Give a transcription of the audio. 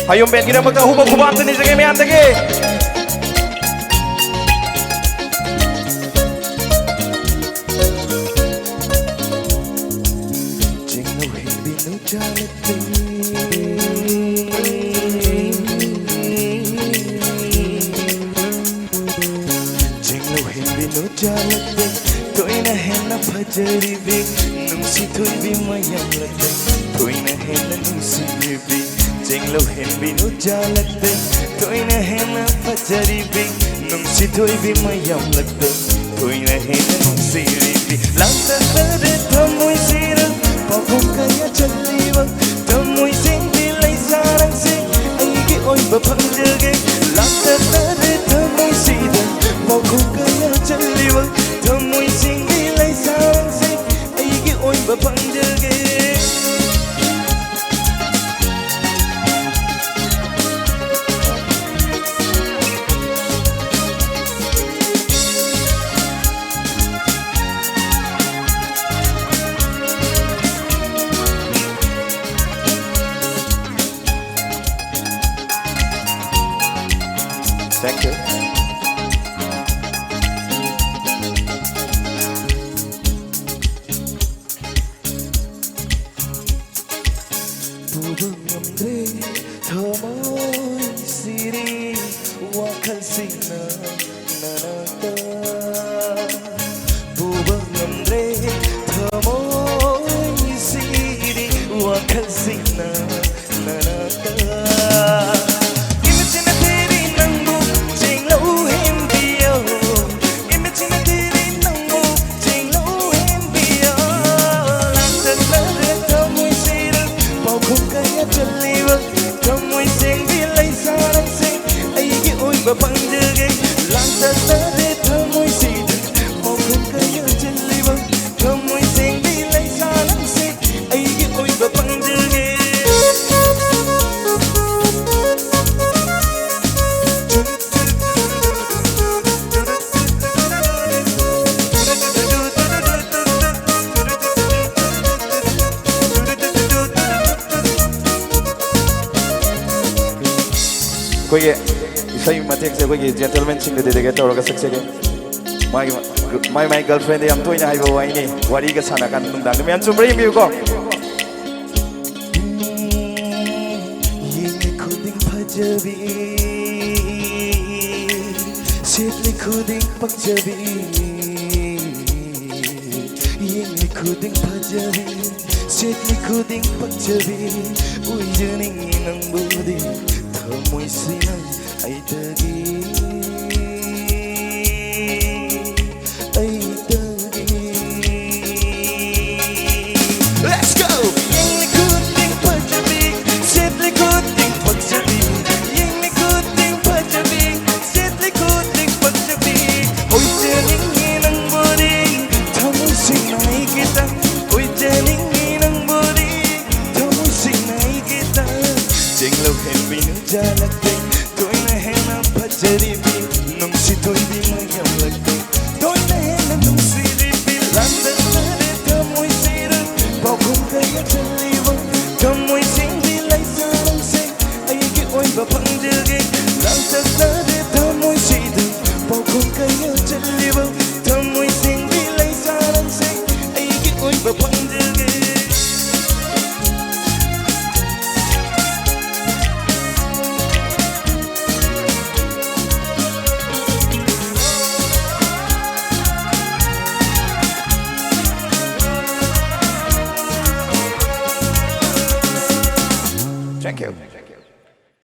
Hayong Ben kita magkahubog hubatan ni sa kami antake. Fajari bi nungsi thoi bi mayam latte thoi na hai na nungsi bi jenglo hen bi nu jalatte thoi na hai na fajari bi nungsi thoi bi mayam latte thoi na hai na nungsi bi lanta tare thamoi sira pagum kaya challiwa thamoi sing bi lai sarang se ai gi oi ba phanjage lanta tare thamoi sira pagum kaya challiwa thamoi sing sarang se aigi oi ba panjage Thank you. Thamoi siri wakhal sina nanata Bubang namre thamoi siri wakhal sina nanata Imagine teri nangbu jenglo hem biyo Imagine teri nangbu jenglo hem biyo Lanta tare thamoi siri paukhum kaya chaliwa thamoi sing bi lai sarang se aigi oi ba panjage lanta tare thamoi sida paukhum kaya chaliwa thamoi sing bi lai sarang se aigi oi ba panjage Koye isai matek se koye gentleman sing de de to ga sakse ge my girlfriend am toina haibo wai ni wari ga sana kan nung dang men chumri mi ko ye khuding phajabi setli khuding pakjabi ye khuding phajabi setli khuding pakjabi ui jening nang budi thamoi sinang ai tagi Let's go yeng khuding phajabi setli khuding pakjabi yeng khuding phajabi setli khuding pakjabi oi jening nang budi thamoi sinai kita oi jening nang budi thamoi sinai kita jenglo hen bi nu jalatte toi na hai na fajari bi nungsi toi bi mayam latte toi na hai na nungsi bi lanta tare thamoi sira paukhum kaya chaliwa thamoi sing bi lai sarang se aigi oi ba panjage lanta tare thamoi sira paukhum kaya chaliwa thamoi sing bi lai sarang se aigi oi ba panjage Thank you.